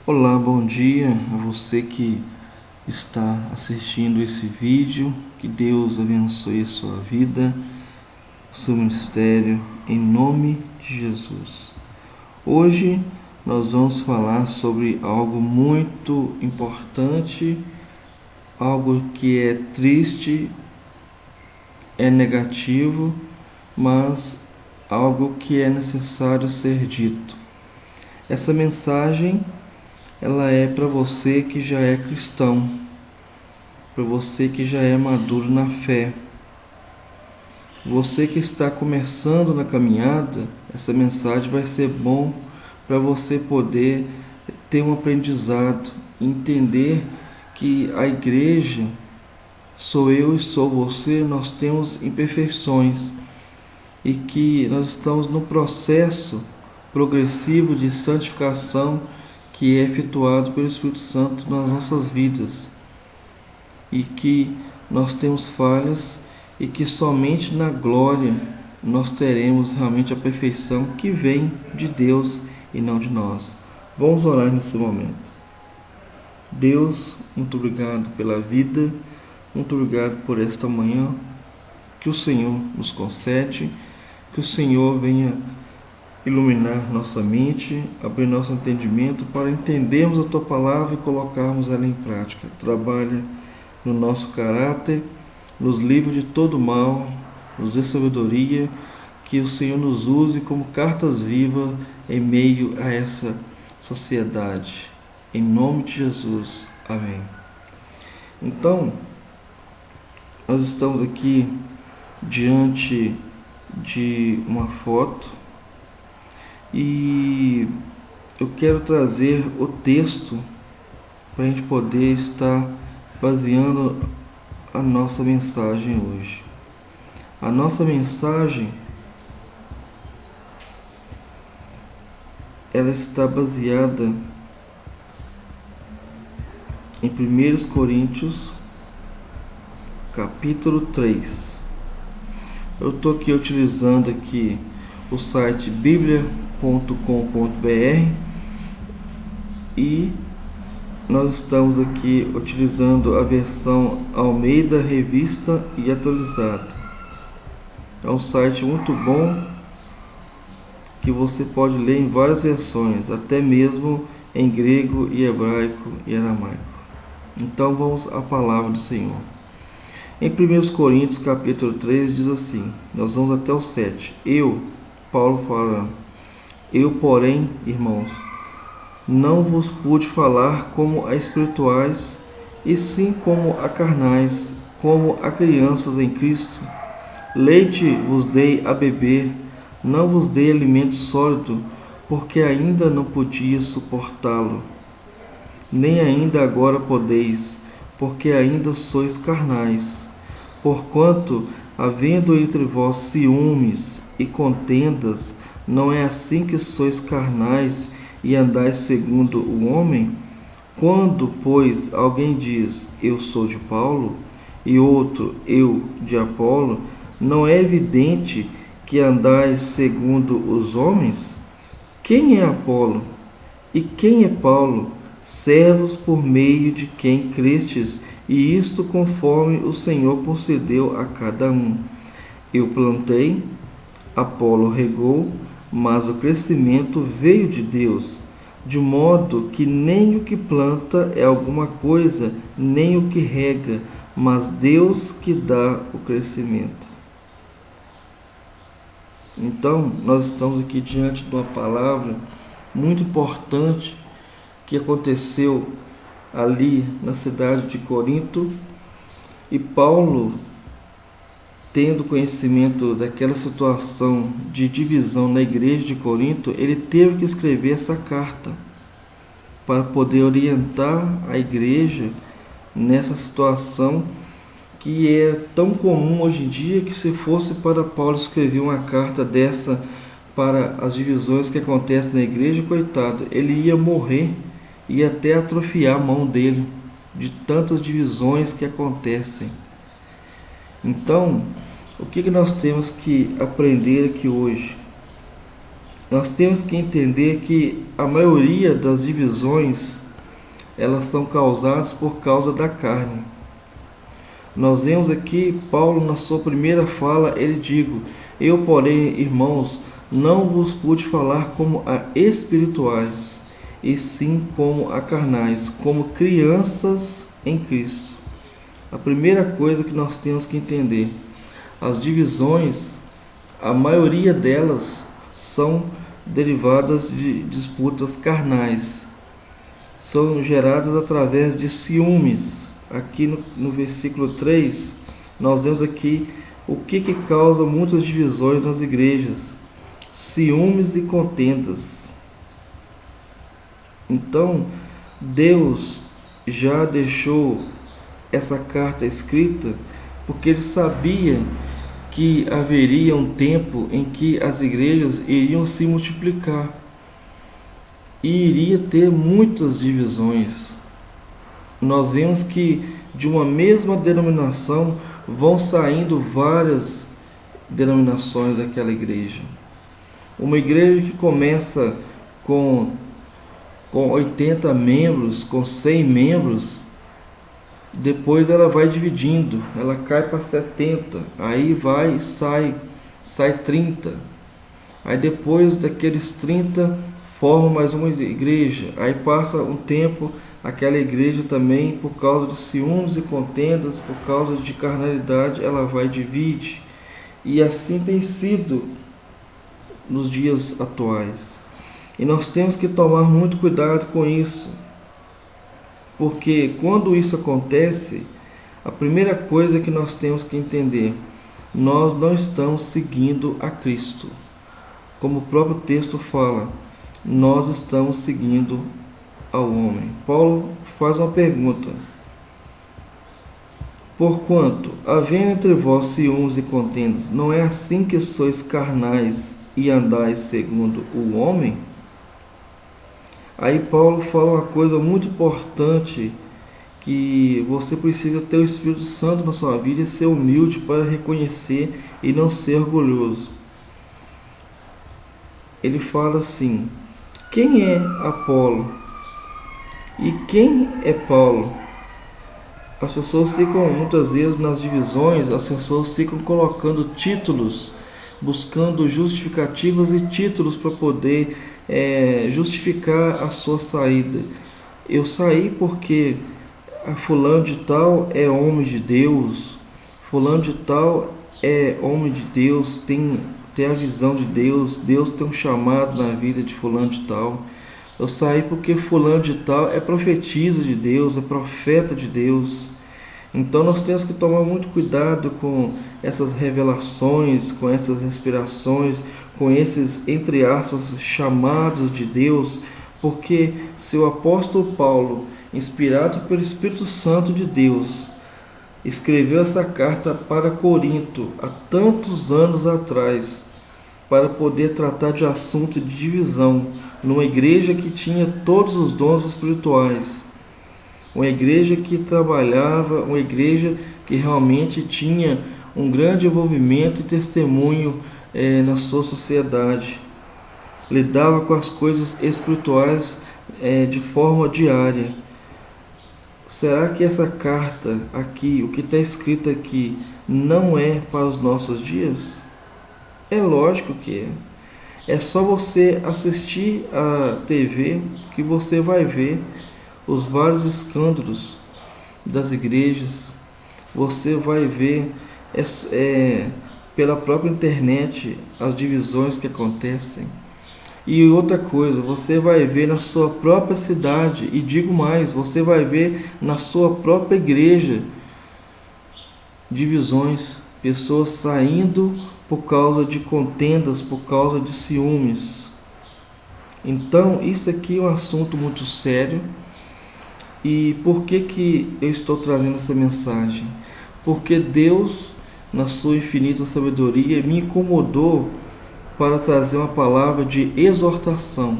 Olá, bom dia a você que está assistindo esse vídeo. Que Deus abençoe a sua vida, o seu ministério, em nome de Jesus. Hoje nós vamos falar sobre algo muito importante, algo que é triste, é negativo, mas algo que é necessário ser dito. Essa mensagem ela é para você que já é cristão, para você que já é maduro na fé. Você que está começando na caminhada, essa mensagem vai ser bom para você poder ter um aprendizado, entender que a igreja sou eu e sou você, nós temos imperfeições e que nós estamos no processo progressivo de santificação que é efetuado pelo Espírito Santo nas nossas vidas, e que nós temos falhas e que somente na glória nós teremos realmente a perfeição que vem de Deus e não de nós. Vamos orar nesse momento. Deus, muito obrigado pela vida, muito obrigado por esta manhã que o Senhor nos concede, que o Senhor venha iluminar nossa mente, abrir nosso entendimento para entendermos a Tua palavra e colocarmos ela em prática. Trabalha no nosso caráter, nos livre de todo mal, nos dê sabedoria, que o Senhor nos use como cartas vivas em meio a essa sociedade. Em nome de Jesus. Amém. Então, nós estamos aqui diante de uma foto e eu quero trazer o texto para a gente poder estar baseando a nossa mensagem hoje. A nossa mensagem ela está baseada em 1 Coríntios capítulo 3. Eu estou aqui utilizando aqui o site biblia.com.br e nós estamos aqui utilizando a versão Almeida Revista e Atualizada. É um site muito bom que você pode ler em várias versões, até mesmo em grego e hebraico e aramaico. Então vamos à palavra do Senhor. Em 1 Coríntios capítulo 3 diz assim, nós vamos até o 7. Paulo falando, eu porém, irmãos, não vos pude falar como a espirituais, e sim como a carnais, como a crianças em Cristo. Leite vos dei a beber, não vos dei alimento sólido, porque ainda não podias suportá-lo. Nem ainda agora podeis, porque ainda sois carnais. Porquanto, havendo entre vós ciúmes e contendas, não é assim que sois carnais e andais segundo o homem? Quando, pois, alguém diz, eu sou de Paulo, e outro, eu de Apolo, não é evidente que andais segundo os homens? Quem é Apolo? E quem é Paulo? Servos por meio de quem crestes, e isto conforme o Senhor concedeu a cada um. Eu plantei, Apolo regou, mas o crescimento veio de Deus, de modo que nem o que planta é alguma coisa, nem o que rega, mas Deus que dá o crescimento. Então, nós estamos aqui diante de uma palavra muito importante que aconteceu ali na cidade de Corinto, e Paulo, tendo conhecimento daquela situação de divisão na igreja de Corinto, ele teve que escrever essa carta para poder orientar a igreja nessa situação que é tão comum hoje em dia, que se fosse para Paulo escrever uma carta dessa para as divisões que acontecem na igreja, coitado, ele ia morrer, ia até atrofiar a mão dele de tantas divisões que acontecem. Então, o que nós temos que aprender aqui hoje? nós temos que entender que a maioria das divisões, elas são causadas por causa da carne. Nós vemos aqui Paulo, na sua primeira fala, ele diz: eu, porém, irmãos, não vos pude falar como a espirituais, e sim como a carnais, como crianças em Cristo. A primeira coisa que nós temos que entender: as divisões, a maioria delas são derivadas de disputas carnais, são geradas através de ciúmes. Aqui no versículo 3, nós vemos aqui o que causa muitas divisões nas igrejas: ciúmes e contendas. Então, Deus já deixou essa carta escrita porque Ele sabia que haveria um tempo em que as igrejas iriam se multiplicar e iria ter muitas divisões. Nós vemos que de uma mesma denominação vão saindo várias denominações daquela igreja. Uma igreja que começa com 80 membros, com 100 membros, depois ela vai dividindo, ela cai para 70, aí vai e sai 30. Aí depois daqueles 30 forma mais uma igreja. Aí passa um tempo, aquela igreja também, por causa de ciúmes e contendas, por causa de carnalidade, ela vai e divide. E assim tem sido nos dias atuais. E nós temos que tomar muito cuidado com isso, porque quando isso acontece, a primeira coisa que nós temos que entender: nós não estamos seguindo a Cristo. Como o próprio texto fala, nós estamos seguindo ao homem. Paulo faz uma pergunta: porquanto, havendo entre vós ciúmes e contendas, não é assim que sois carnais e andais segundo o homem? Aí Paulo fala uma coisa muito importante, que você precisa ter o Espírito Santo na sua vida e ser humilde para reconhecer e não ser orgulhoso. Ele fala assim: quem é Apolo e quem é Paulo? As pessoas ficam muitas vezes nas divisões, as pessoas ficam colocando títulos, buscando justificativas e títulos para poder justificar a sua saída. Eu saí porque fulano de tal é homem de Deus, fulano de tal é homem de Deus, tem a visão de Deus, Deus tem um chamado na vida de fulano de tal. Eu saí porque fulano de tal é profetisa de Deus, é profeta de Deus. Então nós temos que tomar muito cuidado com essas revelações, com essas inspirações, com esses, entre aspas, chamados de Deus, porque se o apóstolo Paulo, inspirado pelo Espírito Santo de Deus, escreveu essa carta para Corinto há tantos anos atrás, para poder tratar de assunto de divisão, numa igreja que tinha todos os dons espirituais, uma igreja que trabalhava, uma igreja que realmente tinha um grande envolvimento e testemunho na sua sociedade, lidava com as coisas espirituais de forma diária. Será que essa carta aqui, o que está escrito aqui, não é para os nossos dias? É lógico que é. É só você assistir a TV que você vai ver os vários escândalos das igrejas. Você vai ver pela própria internet as divisões que acontecem. E outra coisa, você vai ver na sua própria cidade, e digo mais, você vai ver na sua própria igreja divisões, pessoas saindo por causa de contendas, por causa de ciúmes. Então, isso aqui é um assunto muito sério. E por que eu estou trazendo essa mensagem? Porque Deus, na sua infinita sabedoria, me incomodou para trazer uma palavra de exortação.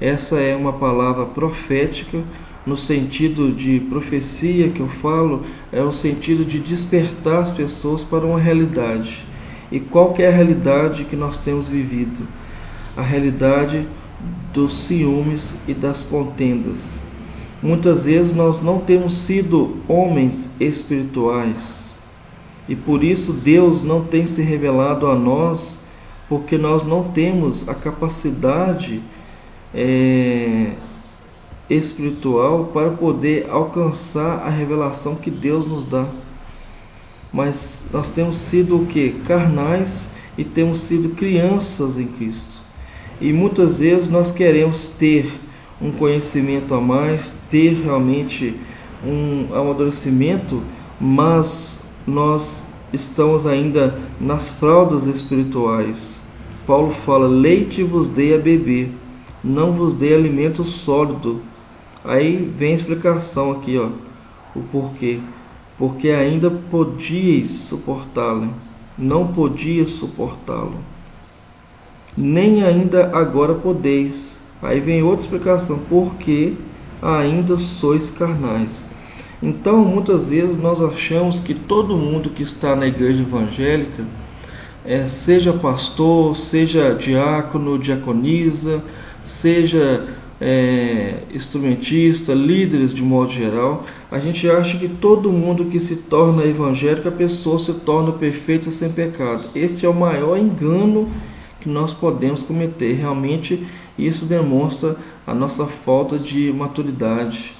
Essa é uma palavra profética, no sentido de profecia que eu falo, é o sentido de despertar as pessoas para uma realidade. E qual que é a realidade que nós temos vivido? a realidade dos ciúmes e das contendas. Muitas vezes nós não temos sido homens espirituais e por isso Deus não tem se revelado a nós, porque nós não temos a capacidade espiritual para poder alcançar a revelação que Deus nos dá. Mas nós temos sido o que? Carnais, e temos sido crianças em Cristo. E muitas vezes nós queremos ter um conhecimento a mais, ter realmente um amadurecimento, mas nós estamos ainda nas fraldas espirituais. Paulo fala: leite vos dei a beber, não vos dei alimento sólido. Aí vem a explicação aqui, ó, o porquê. Porque ainda podíeis suportá-lo, não podias suportá-lo, nem ainda agora podeis. Aí vem outra explicação: porque ainda sois carnais. Então, muitas vezes nós achamos que todo mundo que está na igreja evangélica, seja pastor, seja diácono, diaconisa, seja instrumentista, líderes de modo geral, a gente acha que todo mundo que se torna evangélico, a pessoa se torna perfeita sem pecado. Este é o maior engano que nós podemos cometer. Realmente isso demonstra a nossa falta de maturidade,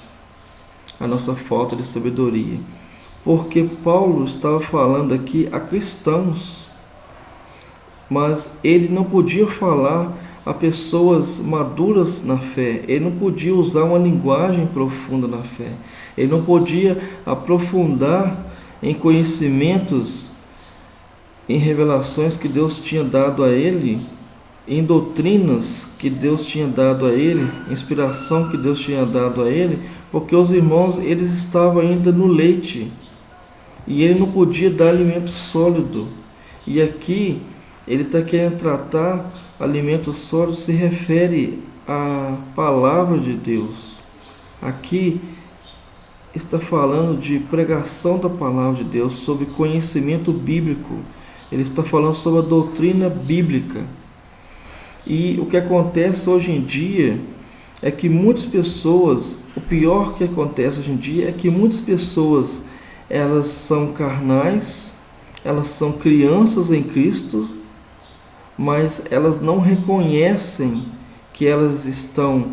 a nossa falta de sabedoria. Porque Paulo estava falando aqui a cristãos, mas ele não podia falar a pessoas maduras na fé, ele não podia usar uma linguagem profunda na fé, ele não podia aprofundar em conhecimentos, em revelações que Deus tinha dado a ele, em doutrinas que Deus tinha dado a ele, inspiração que Deus tinha dado a ele, porque os irmãos, eles estavam ainda no leite, e ele não podia dar alimento sólido. E aqui ele está querendo tratar alimento sólido, se refere à palavra de Deus. Aqui está falando de pregação da palavra de Deus, sobre conhecimento bíblico. Ele está falando sobre a doutrina bíblica. E o que acontece hoje em dia é que muitas pessoas, o pior que acontece hoje em dia é que muitas pessoas, elas são carnais, elas são crianças em Cristo, mas elas não reconhecem que elas estão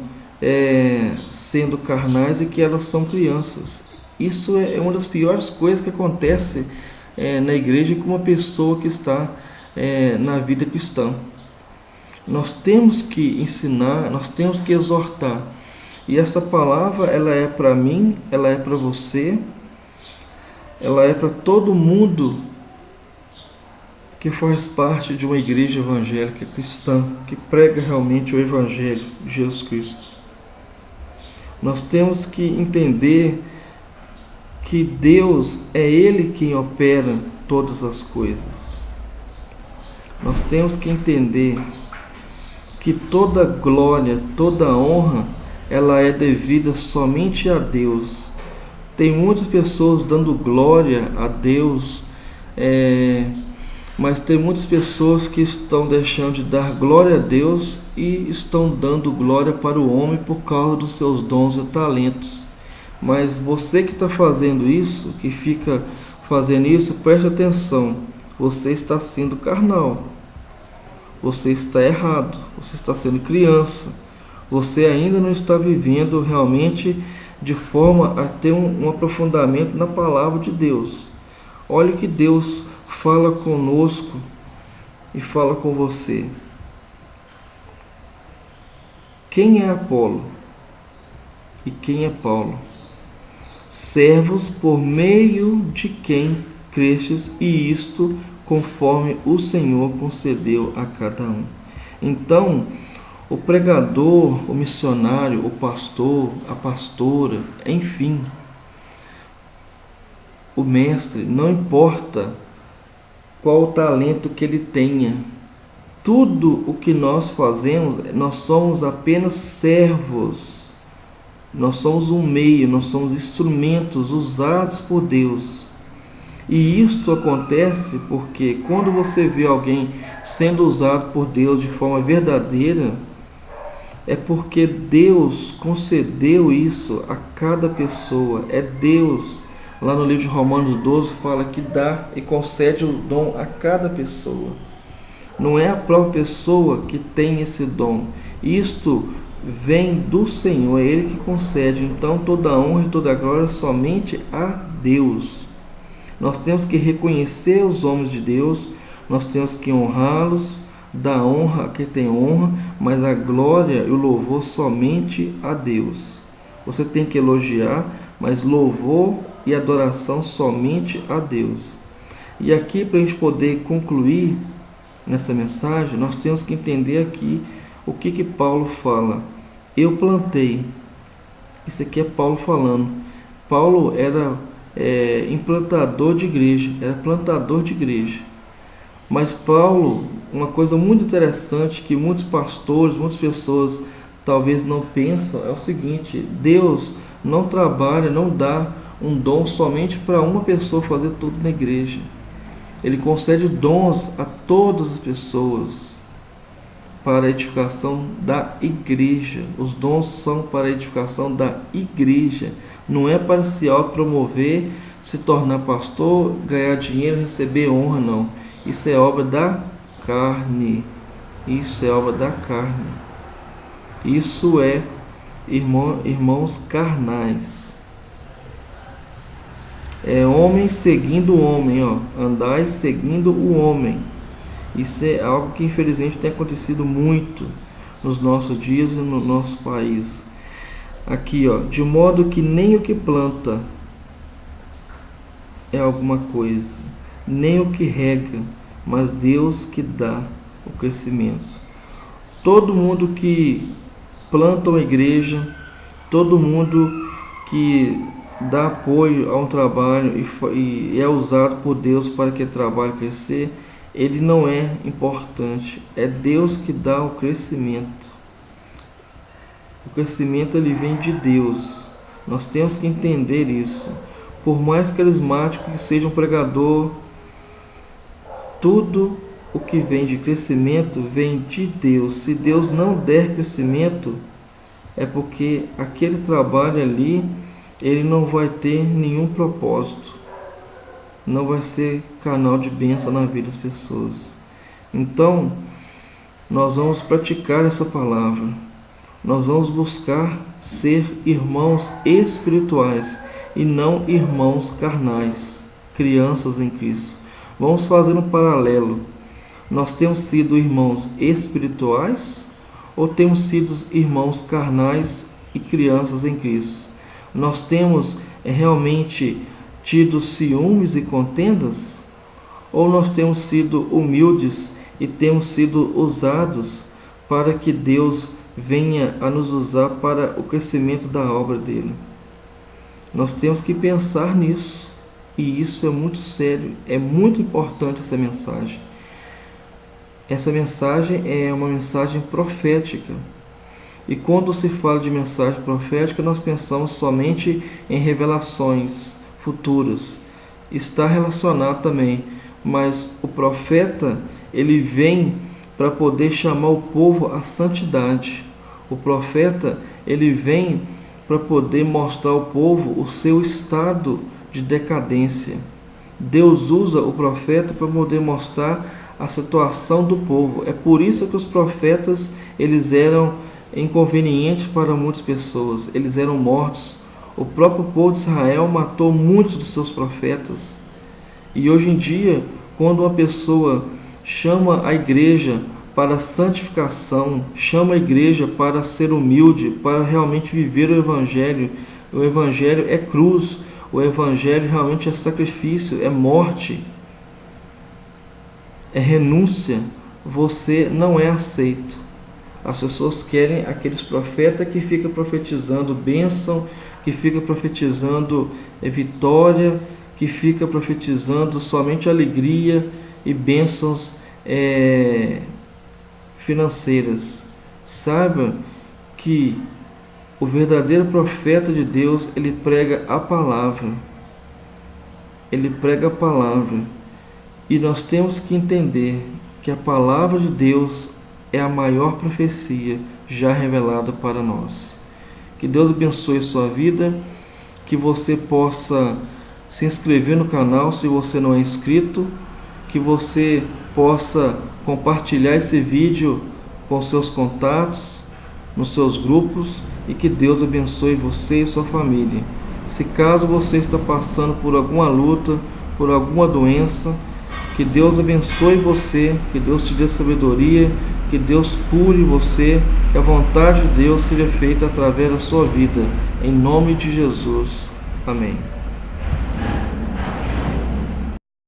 sendo carnais e que elas são crianças. Isso é uma das piores coisas que acontece na igreja com uma pessoa que está na vida cristã. Nós temos que ensinar, nós temos que exortar. E essa palavra, ela é para mim, ela é para você, ela é para todo mundo que faz parte de uma igreja evangélica cristã, que prega realmente o Evangelho de Jesus Cristo. Nós temos que entender que Deus é Ele quem opera todas as coisas. Nós temos que entender que toda glória, toda honra, ela é devida somente a Deus. Tem muitas pessoas dando glória a Deus, mas tem muitas pessoas que estão deixando de dar glória a Deus e estão dando glória para o homem por causa dos seus dons e talentos. Mas você que está fazendo isso, que fica fazendo isso, preste atenção, você está sendo carnal, você está errado, você está sendo criança, você ainda não está vivendo realmente de forma a ter um aprofundamento na palavra de Deus. Olhe que Deus fala conosco e fala com você. Quem é Apolo e quem é Paulo? Servos por meio de quem crestes, e isto conforme o Senhor concedeu a cada um. Então, o pregador, o missionário, o pastor, a pastora, enfim, o mestre, não importa qual o talento que ele tenha, tudo o que nós fazemos, nós somos apenas servos, nós somos um meio, nós somos instrumentos usados por Deus. E isto acontece porque quando você vê alguém sendo usado por Deus de forma verdadeira, é porque Deus concedeu isso a cada pessoa. É Deus, lá no livro de Romanos 12, fala que dá e concede o dom a cada pessoa. Não é a própria pessoa que tem esse dom. Isto vem do Senhor, é Ele que concede. Então toda a honra e toda a glória somente a Deus. Nós temos que reconhecer os homens de Deus, nós temos que honrá-los, dar honra a quem tem honra, mas a glória e o louvor somente a Deus. Você tem que elogiar, mas louvor e adoração somente a Deus. E aqui, para a gente poder concluir nessa mensagem, nós temos que entender aqui o que Paulo fala. Eu plantei. Isso aqui é Paulo falando. Paulo era implantador de igreja, era plantador de igreja. Mas Paulo, uma coisa muito interessante que muitos pastores, muitas pessoas talvez não pensam, é o seguinte: Deus não trabalha, não dá um dom somente para uma pessoa fazer tudo na igreja. Ele concede dons a todas as pessoas para a edificação da igreja. Os dons são para a edificação da igreja. Não é para se autopromover, se tornar pastor, ganhar dinheiro, receber honra, não. Isso é obra da carne. Isso é obra da carne. Isso é, irmãos carnais. É homem seguindo o homem, ó. Andai seguindo o homem. Isso é algo que infelizmente tem acontecido muito nos nossos dias e no nosso país. Aqui, ó, de modo que nem o que planta é alguma coisa, nem o que rega, mas Deus que dá o crescimento. Todo mundo que planta uma igreja, todo mundo que dá apoio a um trabalho e é usado por Deus para que o trabalho crescer, ele não é importante. É Deus que dá o crescimento. O crescimento ele vem de Deus. Nós temos que entender isso. Por mais carismático que seja um pregador, tudo o que vem de crescimento vem de Deus. Se Deus não der crescimento, é porque aquele trabalho ali, ele não vai ter nenhum propósito. Não vai ser canal de bênção na vida das pessoas. Então, nós vamos praticar essa palavra. Nós vamos buscar ser irmãos espirituais e não irmãos carnais, crianças em Cristo. Vamos fazer um paralelo. Nós temos sido irmãos espirituais ou temos sido irmãos carnais e crianças em Cristo? Nós temos realmente tido ciúmes e contendas? Ou nós temos sido humildes e temos sido usados para que Deus venha a nos usar para o crescimento da obra dele? Nós temos que pensar nisso, e isso é muito sério, é muito importante essa mensagem. Essa mensagem é uma mensagem profética. E quando se fala de mensagem profética, nós pensamos somente em revelações futuras. Está relacionado também, mas o profeta, ele vem para poder chamar o povo à santidade. O profeta, ele vem para poder mostrar ao povo o seu estado de decadência. Deus usa o profeta para poder mostrar a situação do povo. É por isso que os profetas, eles eram inconvenientes para muitas pessoas. Eles eram mortos. O próprio povo de Israel matou muitos dos seus profetas. E hoje em dia, quando uma pessoa chama a igreja para a santificação, chama a igreja para ser humilde, para realmente viver o Evangelho é cruz, o Evangelho realmente é sacrifício, é morte, é renúncia, você não é aceito. As pessoas querem aqueles profetas que ficam profetizando bênção, que fica profetizando vitória, que fica profetizando somente alegria e bênçãos financeiras. Saiba que o verdadeiro profeta de Deus, ele prega a palavra. Ele prega a palavra. E nós temos que entender que a palavra de Deus é a maior profecia já revelada para nós. Que Deus abençoe sua vida, que você possa se inscrever no canal se você não é inscrito, que você possa compartilhar esse vídeo com seus contatos, nos seus grupos, e que Deus abençoe você e sua família. Se caso você está passando por alguma luta, por alguma doença, que Deus abençoe você, que Deus te dê sabedoria, que Deus cure você, que a vontade de Deus seja feita através da sua vida. Em nome de Jesus. Amém.